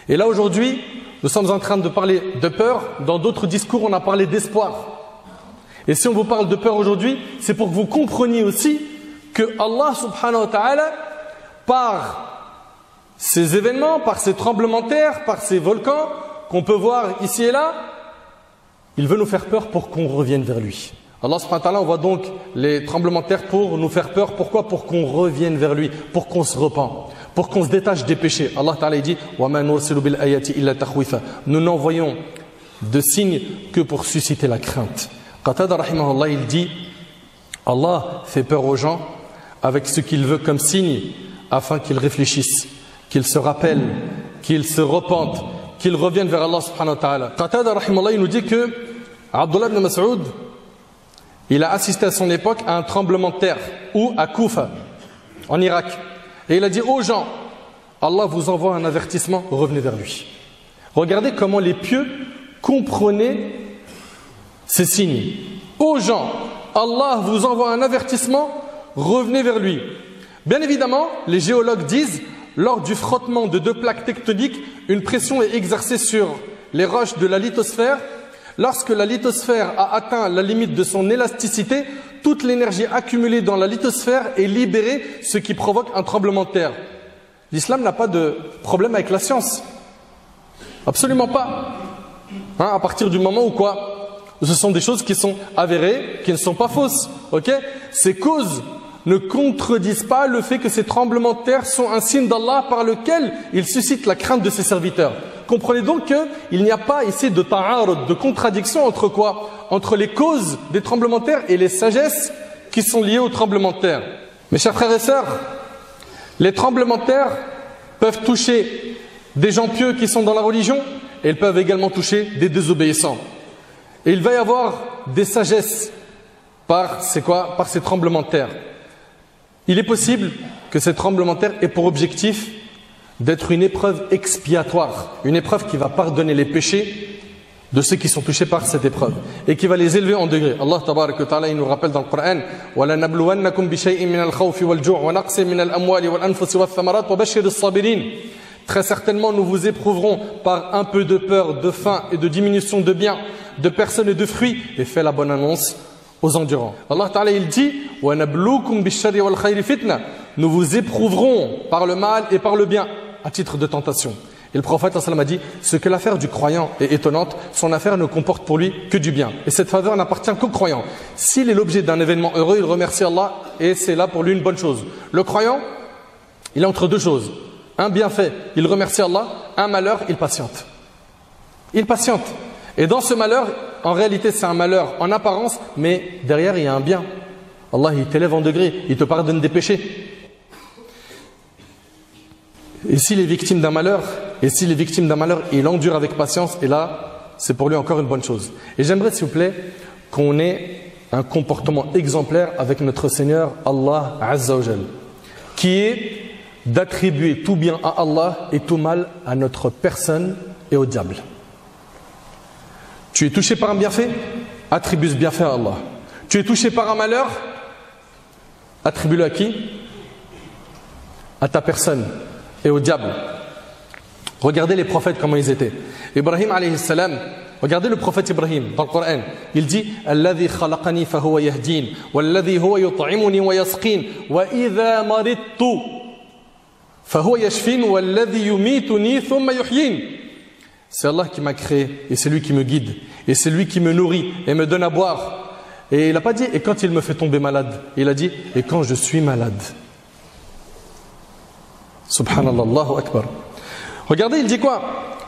Et là aujourd'hui, nous sommes en train de parler de peur. Dans d'autres discours, on a parlé d'espoir. Et si on vous parle de peur aujourd'hui, c'est pour que vous compreniez aussi que Allah subhanahu wa ta'ala, par ces événements, par ces tremblements de terre, par ces volcans qu'on peut voir ici et là, il veut nous faire peur pour qu'on revienne vers lui. Allah subhanahu wa ta'ala envoie donc les tremblements de terre pour nous faire peur. Pourquoi? Pour qu'on revienne vers lui, pour qu'on se repent, pour qu'on se détache des péchés. Allah ta'ala dit وَمَا نُرْسِلُ بِالْآيَاتِ إِلَّا تَخْوِيفًا. Nous n'envoyons de signes que pour susciter la crainte. Qatada rahimahullah, il dit Allah fait peur aux gens avec ce qu'il veut comme signe afin qu'ils réfléchissent, qu'ils se rappellent, qu'ils se repentent, qu'ils reviennent vers Allah subhanahu wa ta'ala. Qatada rahimahullah, il nous dit que Abdullah ibn Mas'ud, il a assisté à son époque à un tremblement de terre, ou à Koufa, en Irak. Et il a dit aux gens, Allah vous envoie un avertissement, revenez vers lui. Regardez comment les pieux comprenaient ces signes. Aux gens, Allah vous envoie un avertissement, revenez vers lui. Bien évidemment, les géologues disent, lors du frottement de deux plaques tectoniques, une pression est exercée sur les roches de la lithosphère. Lorsque la lithosphère a atteint la limite de son élasticité, toute l'énergie accumulée dans la lithosphère est libérée, ce qui provoque un tremblement de terre. L'islam n'a pas de problème avec la science. Absolument pas. À partir du moment où quoi? Ce sont des choses qui sont avérées, qui ne sont pas fausses. Ces causes ne contredisent pas le fait que ces tremblements de terre sont un signe d'Allah par lequel il suscite la crainte de ses serviteurs. Comprenez donc qu'il n'y a pas ici de ta'arud, de contradiction entre quoi? Entre les causes des tremblements de terre et les sagesses qui sont liées aux tremblements de terre. Mes chers frères et sœurs, les tremblements de terre peuvent toucher des gens pieux qui sont dans la religion et ils peuvent également toucher des désobéissants. Et il va y avoir des sagesses par ces tremblements de terre. Il est possible que ces tremblements de terre aient pour objectif d'être une épreuve expiatoire, une épreuve qui va pardonner les péchés de ceux qui sont touchés par cette épreuve et qui va les élever en degrés. Allah tabaraka wa ta'ala, il nous rappelle dans le Coran وَلَنَبْلُوَنَّكُمْ بِشَيْءٍ مِنَ الْخَوْفِ وَالْجُوعِ وَنَقْصٍ مِنَ الْأَمْوَالِ وَالْأَنفُسِ وَالثَّمَرَاتِ وَبَشِّرِ الصَّابِرِينَ. Très certainement, nous vous éprouverons par un peu de peur, de faim et de diminution de biens, de personnes et de fruits, et fais la bonne annonce aux endurants. Allah Ta'ala, il dit وَنَبْلُوكُمْ بِالشَّرِّ وَالْخَيْرِ فِتْنَةً. Nous vous éprouverons par le mal et par le bien à titre de tentation. Et le prophète a dit, ce que l'affaire du croyant est étonnante, son affaire ne comporte pour lui que du bien. Et cette faveur n'appartient qu'au croyant. S'il est l'objet d'un événement heureux, il remercie Allah et c'est là pour lui une bonne chose. Le croyant, il est entre deux choses. Un bienfait, il remercie Allah. Un malheur, il patiente. Il patiente. Et dans ce malheur, en réalité c'est un malheur en apparence, mais derrière il y a un bien. Allah il t'élève en degré, il te pardonne des péchés. Et s'il est victime d'un malheur, il endure avec patience, et là, c'est pour lui encore une bonne chose. Et j'aimerais, s'il vous plaît, qu'on ait un comportement exemplaire avec notre Seigneur Allah Azza wa Jal, qui est d'attribuer tout bien à Allah et tout mal à notre personne et au diable. Tu es touché par un bienfait, attribue ce bienfait à Allah. Tu es touché par un malheur, attribue-le à qui? À ta personne et au diable. Regardez les prophètes comment ils étaient. Ibrahim alayhi salam, regardez le prophète Ibrahim dans le Coran. Il dit Alladhi khalaqani fahuwa yahdin walladhi huwa yut'imuni wa yasqin wa idha maridtu fahuwa yashfin walladhi yumituni thumma yuhyin. C'est Allah qui m'a créé et c'est lui qui me guide et c'est lui qui me nourrit et me donne à boire. Et il n'a pas dit et quand il me fait tomber malade. Il a dit et quand je suis malade. Subhanallah, Allahu Akbar. Regardez, il dit quoi?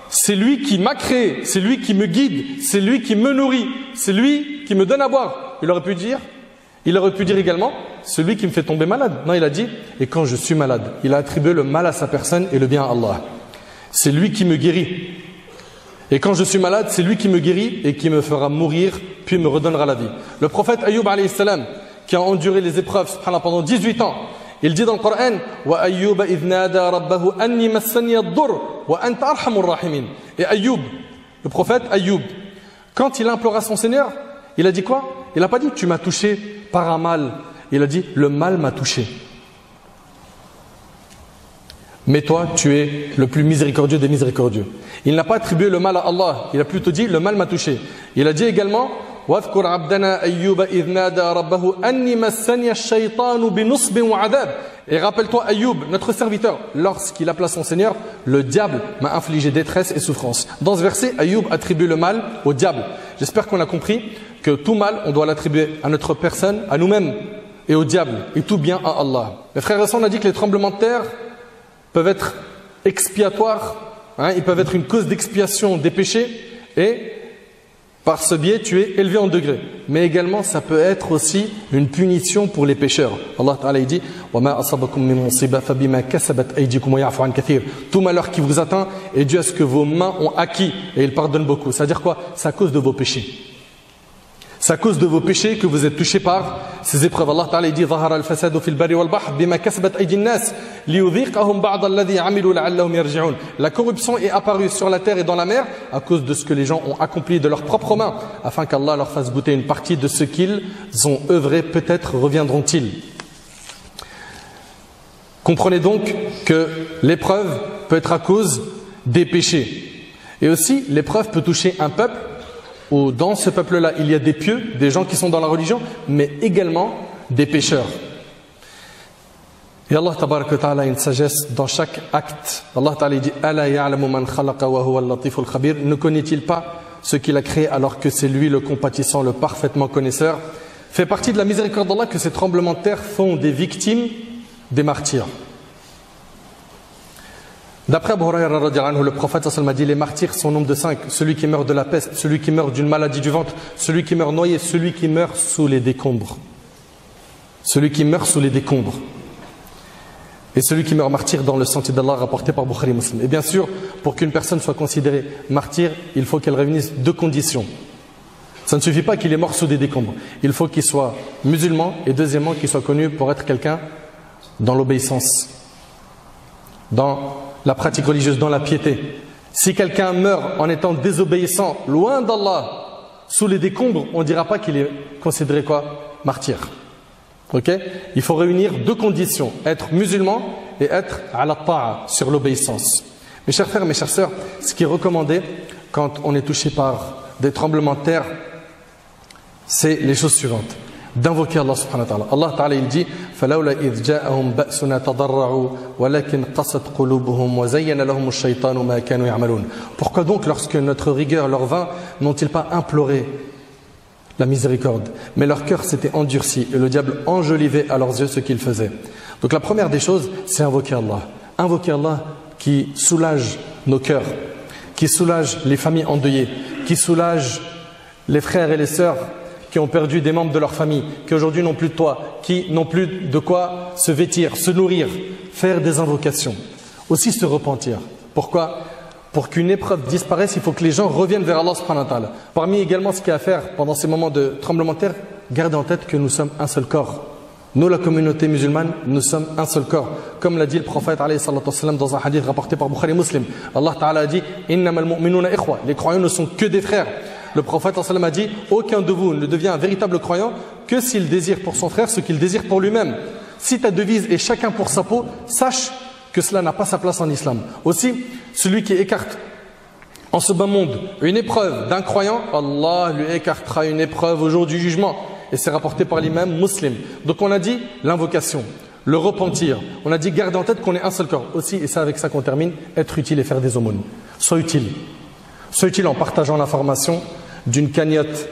C'est lui qui m'a créé, c'est lui qui me guide, c'est lui qui me nourrit, c'est lui qui me donne à boire. Il aurait pu dire également, celui qui me fait tomber malade. Non, il a dit, et quand je suis malade, il a attribué le mal à sa personne et le bien à Allah. C'est lui qui me guérit. Et quand je suis malade, c'est lui qui me guérit et qui me fera mourir, puis me redonnera la vie. Le prophète Ayyub alayhi salam, qui a enduré les épreuves pendant 18 ans, il dit dans le Coran wa Ayyuba idh nada rabbahu anni massani ad-dur wa anta arhamur rahimin. Et Ayyub, le prophète Ayyub, quand il implora son Seigneur, il a dit quoi? Il n'a pas dit tu m'as touché par un mal. Il a dit le mal m'a touché. mais toi, tu es le plus miséricordieux des miséricordieux. Il n'a pas attribué le mal à Allah, il a plutôt dit le mal m'a touché. Il a dit également وَاذْكُرْ عَبْدَنَا أَيُّوبَ إِذْ نَادَى رَبَّهُ أَنِّي مَسَّنِيَ الشَّيْطَانُ بِنُصْبٍ وَعَذَابٍ. Et rappelle-toi Ayoub, notre serviteur, lorsqu'il appela son Seigneur, le diable m'a infligé détresse et souffrance. Dans ce verset, Ayoub attribue le mal au diable. J'espère qu'on a compris que tout mal, on doit l'attribuer à notre personne, à nous-mêmes et au diable, et tout bien à Allah. Mes frères et sœurs, on a dit que les tremblements de terre peuvent être expiatoires, ils peuvent être une cause d'expiation des péchés, et par ce biais, tu es élevé en degré. Mais également, ça peut être aussi une punition pour les pécheurs. Allah Ta'ala dit وَمَا أَصَبَكُم مِّن مُّصِيبَةٍ فَبِمَا كَسَبَتْ أَيْدِيكُمْ وَيَعْفُ عَن كَثِيرٍ. Tout malheur qui vous atteint est dû à ce que vos mains ont acquis, et il pardonne beaucoup. C'est-à-dire quoi? C'est à cause de vos péchés. C'est à cause de vos péchés que vous êtes touchés par ces épreuves. Allah Ta'ala dit ظهر الفساد في البر والبحر بما كسبت أيدي الناس ليذيقهم بعض الذي عملوا لعلهم يرجعون. La corruption est apparue sur la terre et dans la mer à cause de ce que les gens ont accompli de leurs propres mains, afin qu'Allah leur fasse goûter une partie de ce qu'ils ont œuvré. Peut-être reviendront-ils. Comprenez donc que l'épreuve peut être à cause des péchés. Et aussi, l'épreuve peut toucher un peuple où dans ce peuple-là, il y a des pieux, des gens qui sont dans la religion, mais également des pécheurs. Et Allah tabaraka wa ta'ala a une sagesse dans chaque acte. Allah ta'ala dit Ala ya'lamu man khalaqa wa huwa al-latiful khabir. Ne connaît-il pas ce qu'il a créé alors que c'est lui le compatissant, le parfaitement connaisseur? Fait partie de la miséricorde d'Allah que ces tremblements de terre font des victimes, des martyrs. D'après Abu Hurayra radhiyallahu anhu, le prophète sallallahu alayhi wa sallam a dit les martyrs sont au nombre de 5. Celui qui meurt de la peste, celui qui meurt d'une maladie du ventre, celui qui meurt noyé, celui qui meurt sous les décombres. Celui qui meurt sous les décombres. Et celui qui meurt martyr dans le sentier d'Allah, rapporté par Bukhari Muslim. Et bien sûr, pour qu'une personne soit considérée martyr, il faut qu'elle réunisse deux conditions. Ça ne suffit pas qu'il est mort sous des décombres. Il faut qu'il soit musulman et deuxièmement qu'il soit connu pour être quelqu'un dans l'obéissance, dans la pratique religieuse, dans la piété. Si quelqu'un meurt en étant désobéissant, loin d'Allah, sous les décombres, on ne dira pas qu'il est considéré quoi? Martyr. Ok? Il faut réunir deux conditions, être musulman et être à la ta'a, sur l'obéissance. Mes chers frères, mes chères sœurs, ce qui est recommandé quand on est touché par des tremblements de terre, c'est les choses suivantes. D'invoquer Allah subhanahu wa ta'ala. Allah ta'ala il dit فَلَوْلَا إِذْ جَاءَهُمْ بَأْسُنَا تَضَرَّعُوا وَلَكِنْ قَسَتْ قُلُوبُهُمْ وَزَيَّنَ لَهُمُ الشَّيْطَانُ مَا كَانُوا يَعْمَلُونَ. Pourquoi donc, lorsque notre rigueur leur vint, n'ont-ils pas imploré la miséricorde? Mais leur cœur s'était endurci et le diable enjolivait à leurs yeux ce qu'ils faisaient. Donc la première des choses, c'est invoquer Allah. Invoquer Allah qui soulage nos cœurs, qui soulage les familles endeuillées, qui soulage les frères et les sœurs qui ont perdu des membres de leur famille, qui aujourd'hui n'ont plus de toit, qui n'ont plus de quoi se vêtir, se nourrir, faire des invocations. Aussi se repentir. Pourquoi? Pour qu'une épreuve disparaisse, il faut que les gens reviennent vers Allah subhanahu wa ta'ala. Parmi également ce qu'il y a à faire pendant ces moments de tremblement de terre, gardez en tête que nous sommes un seul corps. Nous, la communauté musulmane, nous sommes un seul corps. Comme l'a dit le prophète alayhi salatu wassalam dans un hadith rapporté par Bukhari Muslim. Allah ta'ala a dit Innamal mu'minuna ikhwa. Les croyants ne sont que des frères. Le prophète sallam a dit aucun de vous ne devient un véritable croyant que s'il désire pour son frère ce qu'il désire pour lui-même. Si ta devise est chacun pour sa peau, sache que cela n'a pas sa place en islam. Aussi, celui qui écarte en ce bas monde une épreuve d'un croyant, Allah lui écartera une épreuve au jour du jugement. Et c'est rapporté par l'imam Muslim. Donc on a dit l'invocation, le repentir. On a dit garder en tête qu'on est un seul corps. Aussi, et c'est avec ça qu'on termine, être utile et faire des aumônes. Sois utile. Sois utile en partageant l'information d'une cagnotte,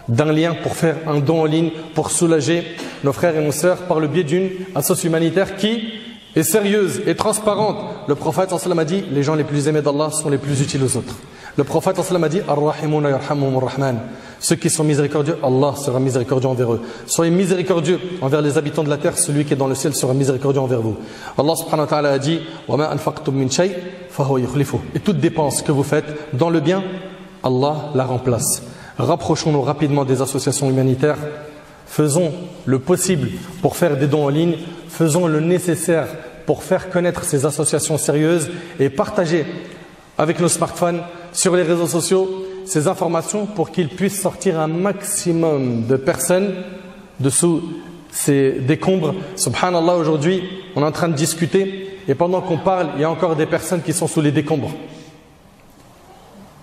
d'un lien pour faire un don en ligne, pour soulager nos frères et nos sœurs par le biais d'une association humanitaire qui est sérieuse et transparente. Le prophète sallam a dit les gens les plus aimés d'Allah sont les plus utiles aux autres. Le prophète sallam a dit Ar-Rahimuna yarhamuhumur Rahman. Ceux qui sont miséricordieux, Allah sera miséricordieux envers eux. Soyez miséricordieux envers les habitants de la terre, celui qui est dans le ciel sera miséricordieux envers vous. Allah subhanahu wa ta'ala a dit Wa ma anfaqtum min shay fahuwa yukhlifuh. Et toute dépense que vous faites dans le bien, Allah la remplace. Rapprochons-nous rapidement des associations humanitaires. Faisons le possible pour faire des dons en ligne. Faisons le nécessaire pour faire connaître ces associations sérieuses et partager avec nos smartphones, sur les réseaux sociaux, ces informations pour qu'ils puissent sortir un maximum de personnes dessous ces décombres. Subhanallah, aujourd'hui, on est en train de discuter et pendant qu'on parle, il y a encore des personnes qui sont sous les décombres.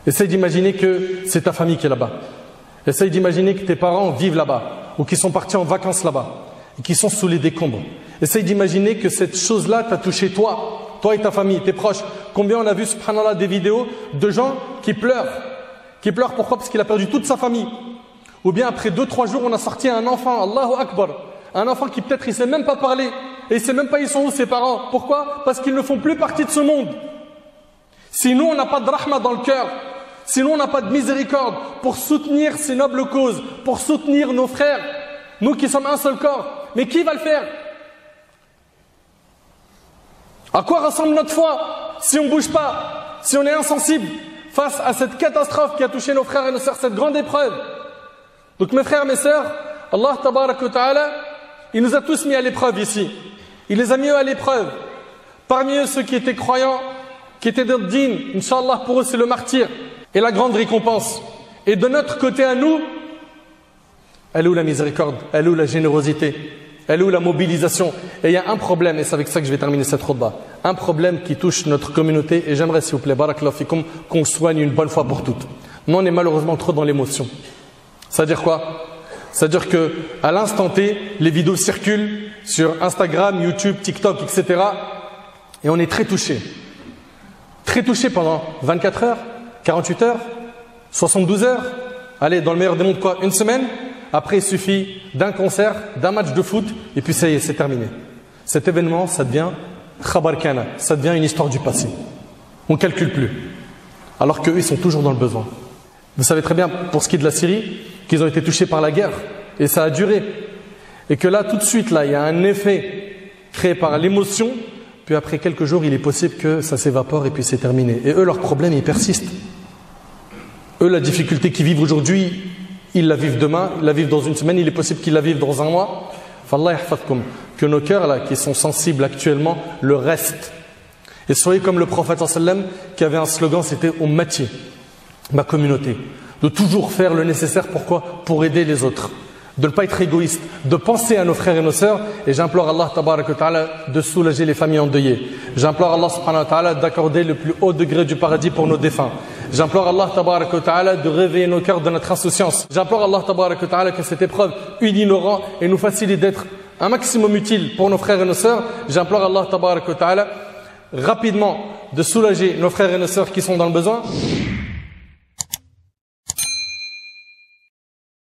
Essaye d'imaginer que c'est ta famille qui est là-bas. Essaye d'imaginer que tes parents vivent là-bas ou qui sont partis en vacances là-bas et qui sont sous les décombres. Essaye d'imaginer que cette chose-là t'a touché toi et ta famille, tes proches. Combien on a vu, subhanallah, des vidéos de gens qui pleurent. Qui pleurent pourquoi? Parce qu'il a perdu toute sa famille. Ou bien après 2-3 jours, on a sorti un enfant, Allahu Akbar. Un enfant qui peut-être il ne sait même pas parler. Et il ne sait même pas ils sont où ses parents. Pourquoi? Parce qu'ils ne font plus partie de ce monde. Si nous on n'a pas de rahma dans le cœur, si nous on n'a pas de miséricorde pour soutenir ces nobles causes, pour soutenir nos frères, nous qui sommes un seul corps, mais qui va le faire? À quoi ressemble notre foi si on ne bouge pas, si on est insensible face à cette catastrophe qui a touché nos frères et nos sœurs, cette grande épreuve? Donc mes frères, mes sœurs, Allah tabaraka wa ta'ala, il nous a tous mis à l'épreuve ici. Il les a mis à l'épreuve. Parmi eux, ceux qui étaient croyants, qui étaient de din, Inch'Allah, pour eux c'est le martyr et la grande récompense. Et de notre côté à nous, elle est où la miséricorde? Elle est où la générosité? Elle est où la mobilisation? Et il y a un problème, et c'est avec ça que je vais terminer cette khutba. Un problème qui touche notre communauté, et j'aimerais s'il vous plaît, barakallahu fikum, qu'on soigne une bonne fois pour toutes. Nous on est malheureusement trop dans l'émotion. C'est-à-dire quoi? C'est-à-dire que à l'instant T, les vidéos circulent sur Instagram, YouTube, TikTok, etc. Et on est très touché. Très touché pendant 24 heures, 48 heures, 72 heures. Allez, dans le meilleur des mondes, quoi? Une semaine. Après, il suffit d'un concert, d'un match de foot, et puis ça y est, c'est terminé. Cet événement, ça devient khabar kana, ça devient une histoire du passé. On ne calcule plus. Alors qu'eux, ils sont toujours dans le besoin. Vous savez très bien, pour ce qui est de la Syrie, qu'ils ont été touchés par la guerre, et ça a duré. Et que là, tout de suite, là, il y a un effet créé par l'émotion, puis après quelques jours, il est possible que ça s'évapore et puis c'est terminé. Et eux, leur problème, il persiste. Eux, la difficulté qu'ils vivent aujourd'hui, ils la vivent demain, ils la vivent dans une semaine, il est possible qu'ils la vivent dans un mois. Fallah yahfadkum, que nos cœurs là, qui sont sensibles actuellement, le restent. Et soyez comme le prophète sallam qui avait un slogan, c'était ummati, ma communauté. De toujours faire le nécessaire, pourquoi? Pour aider les autres. De ne pas être égoïste, de penser à nos frères et nos sœurs. Et j'implore Allah tabarak wa ta'ala de soulager les familles endeuillées. J'implore Allah subhanahu wa ta'ala d'accorder le plus haut degré du paradis pour nos défunts. J'implore Allah tabarak wa ta'ala de réveiller nos cœurs de notre insouciance. J'implore Allah tabarak wa ta'ala que cette épreuve unit nos rangs et nous facilite d'être un maximum utile pour nos frères et nos sœurs. J'implore Allah tabarak wa ta'ala rapidement de soulager nos frères et nos sœurs qui sont dans le besoin.